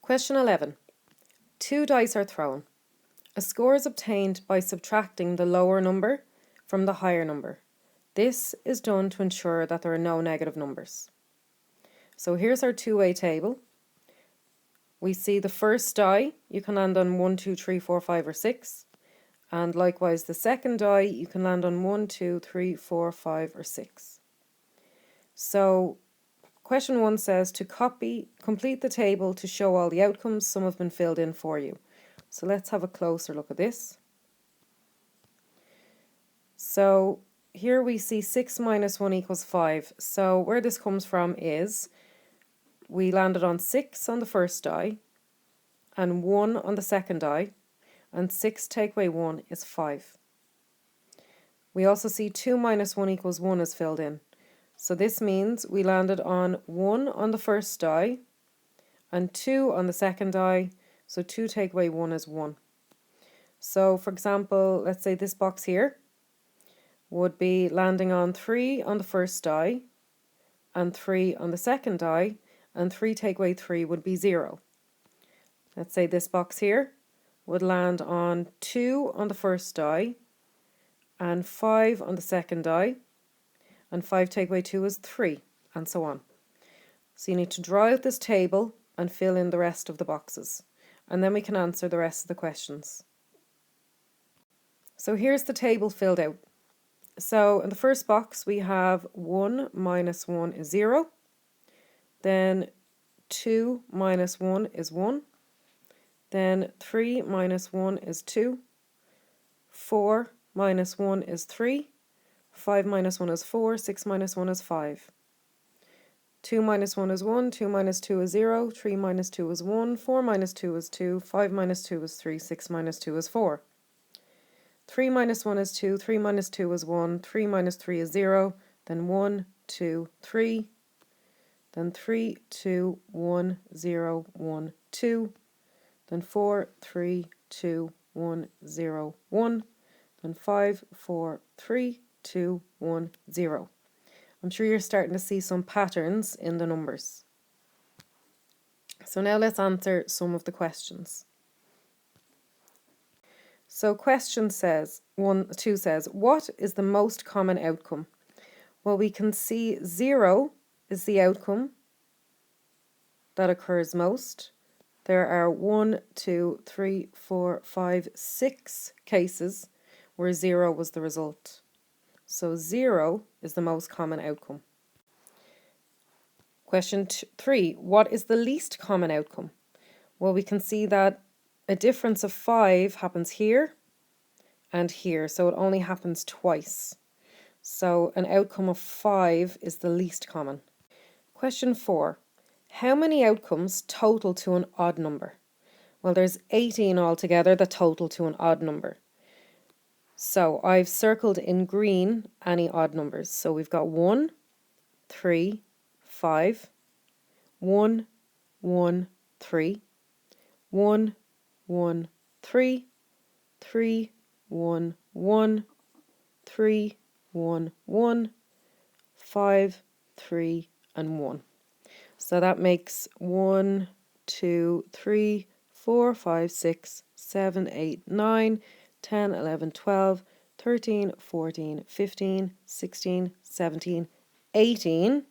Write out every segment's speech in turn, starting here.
Question 11. 2 dice are thrown. A score is obtained by subtracting the lower number from the higher number. This is done to ensure that there are no negative numbers. So here's our two-way table. We see the first die, you can land on 1, 2, 3, 4, 5 or 6. And likewise the second die, you can land on 1, 2, 3, 4, 5 or 6. So question 1 says to complete the table to show all the outcomes. Some have been filled in for you. So let's have a closer look at this. So here we see 6 minus 1 equals 5. So where this comes from is we landed on 6 on the first die and 1 on the second die, and 6 take away 1 is 5. We also see 2 minus 1 equals 1 is filled in. So this means we landed on 1 on the first die and 2 on the second die. So 2 take away 1 is 1. So for example, let's say this box here would be landing on 3 on the first die and 3 on the second die, and 3 take away 3 would be 0. Let's say this box here would land on 2 on the first die and 5 on the second die, and 5 take away 2 is 3, and so on. So you need to draw out this table and fill in the rest of the boxes, and then we can answer the rest of the questions. So here's the table filled out. So in the first box we have 1 minus 1 is 0, then 2 minus 1 is 1, then 3 minus 1 is 2, 4 minus 1 is 3, 5 minus 1 is 4, 6 minus 1 is 5. 2 minus 1 is 1, 2 minus 2 is 0, 3 minus 2 is 1, 4 minus 2 is 2, 5 minus 2 is 3, 6 minus 2 is 4. 3 minus 1 is 2, 3 minus 2 is 1, 3 minus 3 is 0, then 1, 2, 3, then 3, 2, 1, 0, 1, 2, then 4, 3, 2, 1, 0, 1, then 5, 4, 3, 2, 1, 0. I'm sure you're starting to see some patterns in the numbers. So now let's answer some of the questions. So question 2 says, what is the most common outcome? Well, we can see 0 is the outcome that occurs most. There are 1, 2, 3, 4, 5, 6 cases where 0 was the result. So 0 is the most common outcome. Question 3, what is the least common outcome? Well, we can see that a difference of 5 happens here and here, so it only happens twice. So an outcome of 5 is the least common. Question 4, how many outcomes total to an odd number? Well, there's 18 altogether that total to an odd number. So I've circled in green any odd numbers. So we've got 1, 3, 5, 1, 1, 3, 1, 1, 3, 3, 1, 1, 3, 1, 1, 5, 3, and 1. So that makes 1, 2, 3, 4, 5, 6, 7, 8, 9, 10, 11, 12, 13, 14, 15, 16, 17, 18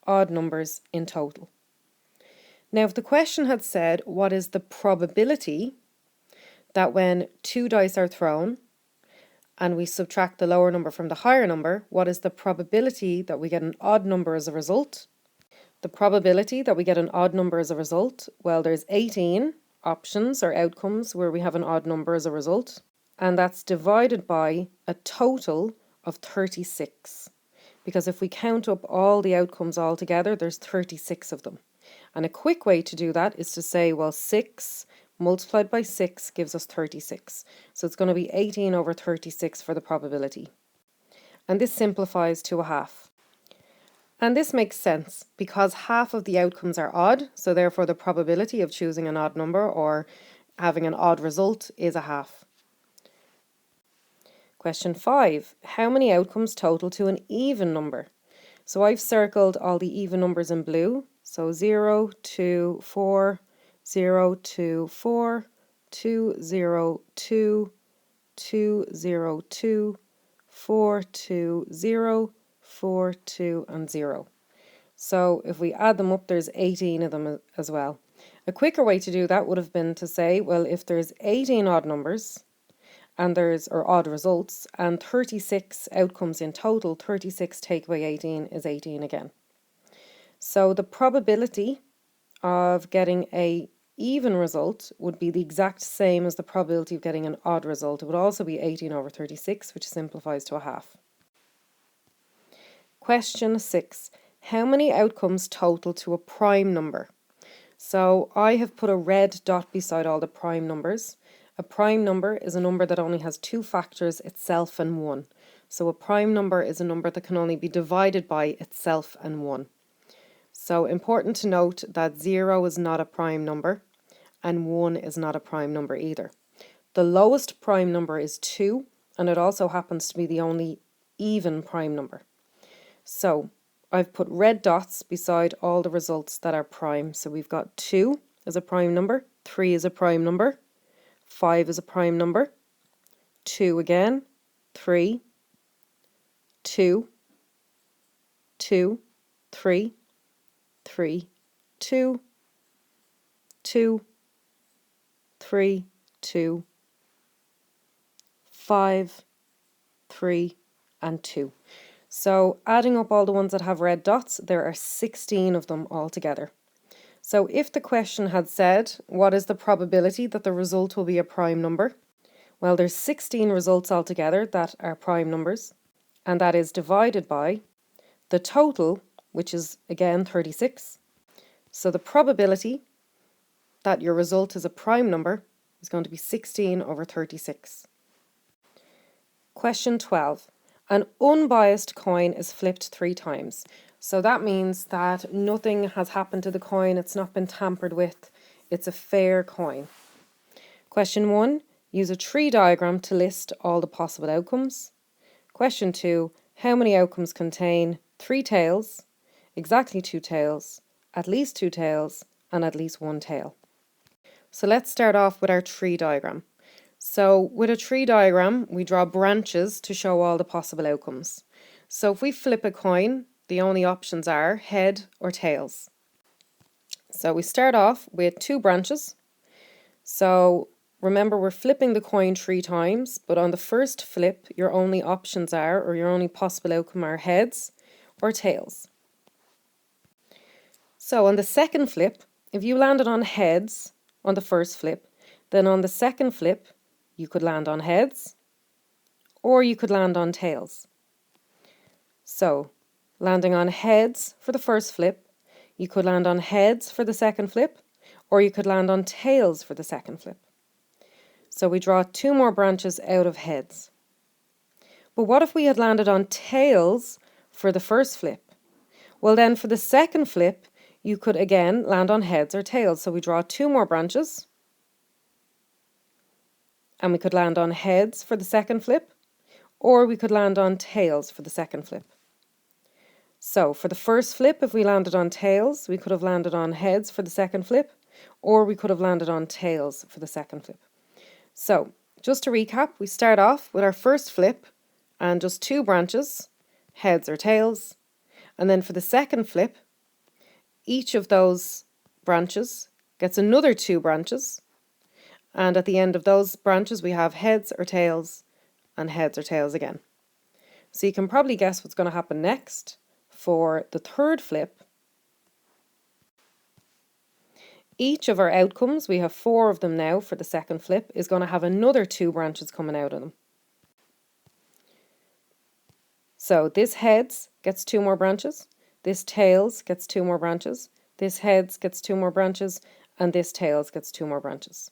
odd numbers in total. Now, if the question had said, what is the probability that when 2 dice are thrown and we subtract the lower number from the higher number, what is the probability that we get an odd number as a result? The probability that we get an odd number as a result, well, there's 18 options or outcomes where we have an odd number as a result, and that's divided by a total of 36. Because if we count up all the outcomes all together, there's 36 of them. And a quick way to do that is to say, well, 6 multiplied by 6 gives us 36. So it's going to be 18 over 36 for the probability. And this simplifies to a half. And this makes sense because half of the outcomes are odd, so therefore the probability of choosing an odd number or having an odd result is a half. Question 5. How many outcomes total to an even number? So I've circled all the even numbers in blue. So 0, 2, 4, 0, 2, 4, 2, 0, 2, 2, 0, 2, 4, 2, 0, 4, 2, and 0. So if we add them up, there's 18 of them as well. A quicker way to do that would have been to say, well, if there's 18 odd numbers, or odd results, and 36 outcomes in total, 36 take away 18 is 18 again. So the probability of getting a even result would be the exact same as the probability of getting an odd result. It would also be 18 over 36, which simplifies to a half. Question 6. How many outcomes total to a prime number? So I have put a red dot beside all the prime numbers. A prime number is a number that only has two factors, itself and 1. So a prime number is a number that can only be divided by itself and 1. So important to note that 0 is not a prime number and 1 is not a prime number either. The lowest prime number is 2, and it also happens to be the only even prime number. So I've put red dots beside all the results that are prime. So we've got 2 as a prime number, 3 is a prime number, 5 is a prime number, 2 again, 3, 2, 2, 3, 3, 2, 2, 3, 2, 5, 3, and 2. So adding up all the ones that have red dots, there are 16 of them altogether. So if the question had said, what is the probability that the result will be a prime number? Well, there's 16 results altogether that are prime numbers, and that is divided by the total, which is again 36. So the probability that your result is a prime number is going to be 16 over 36. Question 12. An unbiased coin is flipped 3 times. So that means that nothing has happened to the coin, it's not been tampered with, it's a fair coin. Question 1. Use a tree diagram to list all the possible outcomes. Question 2. How many outcomes contain 3 tails, exactly 2 tails, at least 2 tails, and at least 1 tail? So let's start off with our tree diagram. So with a tree diagram, we draw branches to show all the possible outcomes. So if we flip a coin, the only options are head or tails. So we start off with 2 branches. So remember, we're flipping the coin 3 times, but on the first flip, your only options are, or your only possible outcome are heads or tails. So on the second flip, if you landed on heads on the first flip, then on the second flip, you could land on heads or you could land on tails. So landing on heads for the first flip, you could land on heads for the second flip, or you could land on tails for the second flip. So we draw 2 more branches out of heads. But what if we had landed on tails for the first flip? Well, then for the second flip, you could again land on heads or tails. So we draw 2 more branches, and we could land on heads for the second flip, or we could land on tails for the second flip. So for the first flip, if we landed on tails, we could have landed on heads for the second flip, or we could have landed on tails for the second flip. So just to recap, we start off with our first flip and just 2 branches, heads or tails. And then for the second flip, each of those branches gets another 2 branches. And at the end of those branches, we have heads or tails and heads or tails again. So you can probably guess what's going to happen next. For the third flip, each of our outcomes, we have 4 of them now for the second flip, is going to have another 2 branches coming out of them. So this heads gets 2 more branches, this tails gets 2 more branches, this heads gets 2 more branches, and this tails gets 2 more branches.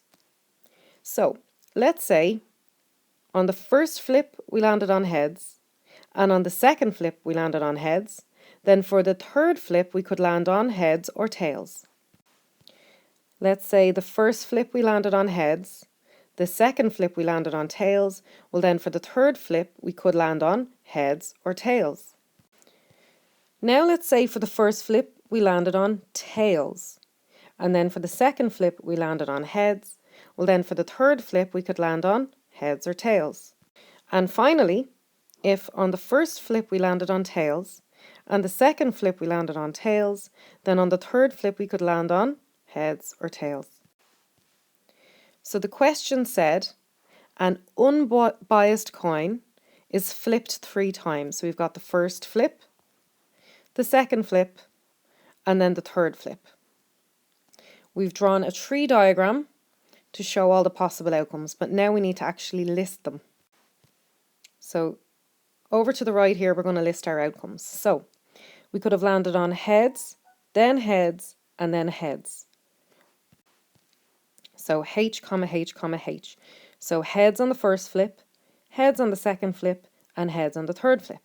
So let's say on the first flip we landed on heads, and on the second flip we landed on heads. Then for the third flip we could land on heads or tails. Let's say the first flip we landed on heads, the second flip we landed on tails. Well, then for the third flip we could land on heads or tails. Now let's say for the first flip we landed on tails, And then for the second flip, we landed on heads. Well, then for the third flip, we could land on heads or tails. And finally, if on the first flip we landed on tails, and the second flip we landed on tails, then on the third flip we could land on heads or tails. So the question said, an unbiased coin is flipped 3 times. So we've got the first flip, the second flip, and then the third flip. We've drawn a tree diagram to show all the possible outcomes, but now we need to actually list them. So over to the right here, we're going to list our outcomes. So we could have landed on heads, and then heads. So H, H, H. So heads on the first flip, heads on the second flip, and heads on the third flip.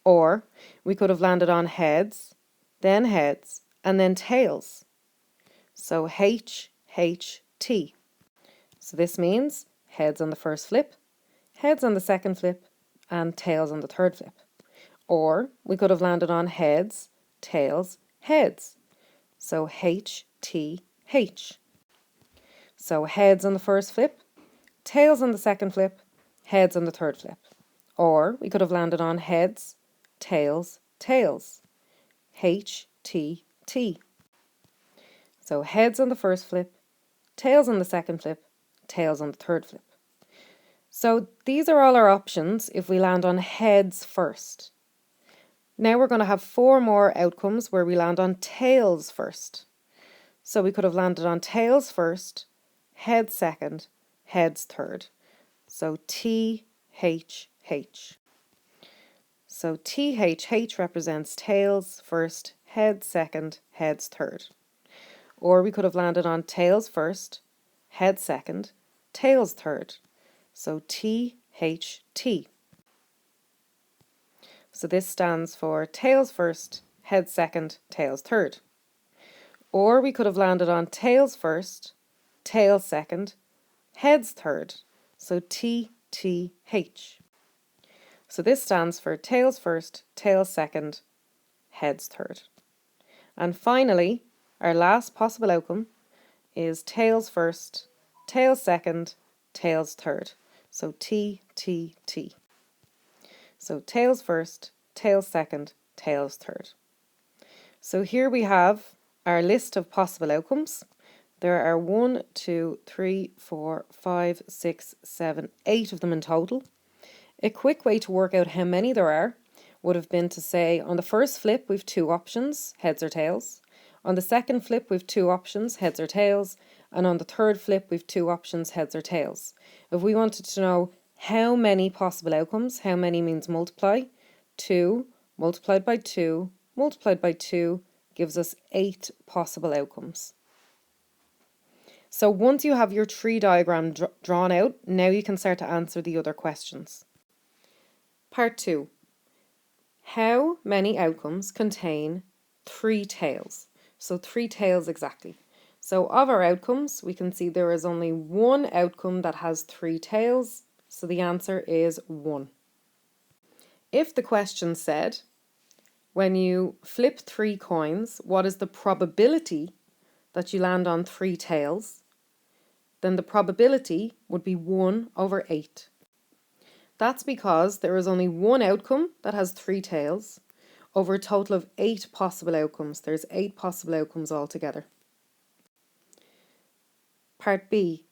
Or we could have landed on heads, and then tails. So H, T. So this means heads on the first flip, heads on the second flip, and tails on the third flip. Or we could have landed on heads, tails, heads. So H, T, H. So heads on the first flip, tails on the second flip, heads on the third flip. Or we could have landed on heads, tails, tails. H, T, T. So heads on the first flip, tails on the second flip, tails on the third flip. So these are all our options if we land on heads first. Now we're going to have 4 more outcomes where we land on tails first. So we could have landed on tails first, heads second, heads third. So T, H, H. So T, H represents tails first, heads second, heads third. Or we could have landed on tails first, heads second, tails third. So T, H, T. So this stands for tails first, heads second, tails third. Or we could have landed on tails first, tails second, heads third. So T, T, H. So this stands for tails first, tails second, heads third. And finally, our last possible outcome is tails first, tails second, tails third. So T, T, T. So tails first, tails second, tails third. So here we have our list of possible outcomes. There are 1, 2, 3, 4, 5, 6, 7, 8 of them in total. A quick way to work out how many there are would have been to say on the first flip we've 2 options, heads or tails. On the second flip we've 2 options, heads or tails. And on the third flip we've 2 options, heads or tails. If we wanted to know how many possible outcomes, how many means multiply, 2 multiplied by 2 multiplied by 2 gives us 8 possible outcomes. So once you have your tree diagram drawn out, now you can start to answer the other questions. Part 2. How many outcomes contain 3 tails? So 3 tails exactly. So of our outcomes, we can see there is only 1 outcome that has 3 tails. So the answer is 1. If the question said, when you flip 3 coins, what is the probability that you land on 3 tails? Then the probability would be 1 over 8. That's because there is only 1 outcome that has 3 tails over a total of 8 possible outcomes. There's 8 possible outcomes altogether. Part B.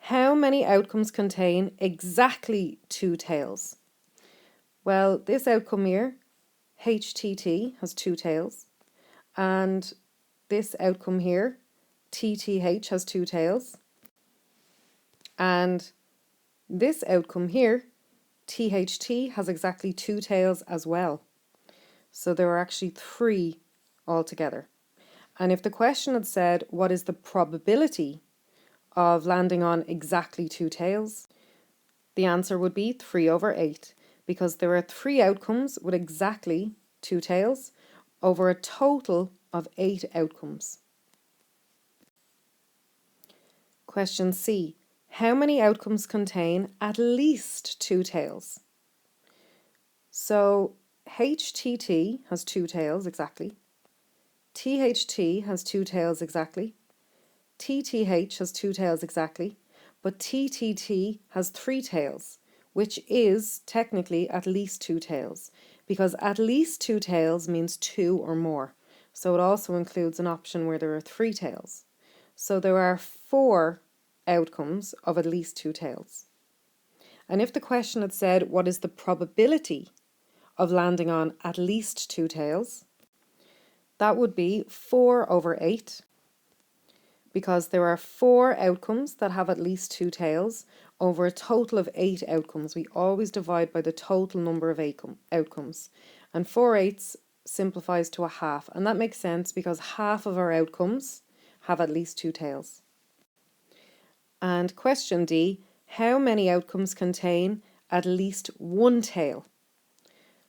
How many outcomes contain exactly 2 tails? Well, this outcome here, HTT, has 2 tails. And this outcome here, TTH, has 2 tails. And this outcome here, THT, has exactly 2 tails as well. So there are actually 3 altogether. And if the question had said, what is the probability of landing on exactly 2 tails? The answer would be 3 over 8, because there are 3 outcomes with exactly 2 tails over a total of 8 outcomes. Question C. How many outcomes contain at least 2 tails? So HTT has 2 tails exactly. THT has 2 tails exactly. TTH has 2 tails exactly, but TTT has 3 tails, which is technically at least 2 tails, because at least 2 tails means 2 or more. So it also includes an option where there are 3 tails. So there are 4 outcomes of at least 2 tails. And if the question had said, what is the probability of landing on at least 2 tails, that would be 4/8, because there are 4 outcomes that have at least 2 tails over a total of 8 outcomes. We always divide by the total number of outcomes. And 4/8 simplifies to a half, and that makes sense because half of our outcomes have at least 2 tails. And question D, how many outcomes contain at least 1 tail?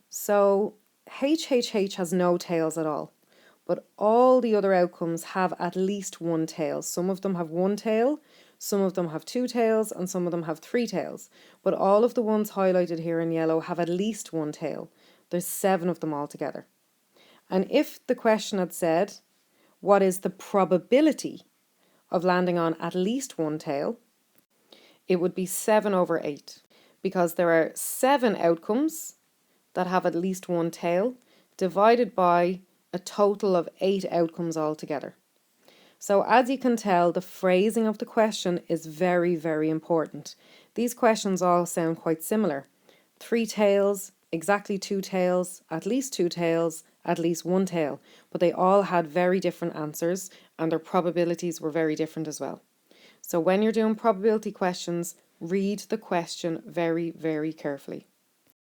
So HHH has no tails at all, but all the other outcomes have at least 1 tail. Some of them have 1 tail, some of them have 2 tails, and some of them have 3 tails. But all of the ones highlighted here in yellow have at least 1 tail. There's 7 of them altogether. And if the question had said, what is the probability of landing on at least 1 tail, it would be 7/8, because there are 7 outcomes that have at least 1 tail divided by a total of 8 outcomes altogether. So as you can tell, the phrasing of the question is very, very important. These questions all sound quite similar. 3 tails, exactly 2 tails, at least 2 tails, at least 1 tail, but they all had very different answers and their probabilities were very different as well. So when you're doing probability questions, read the question very, very carefully.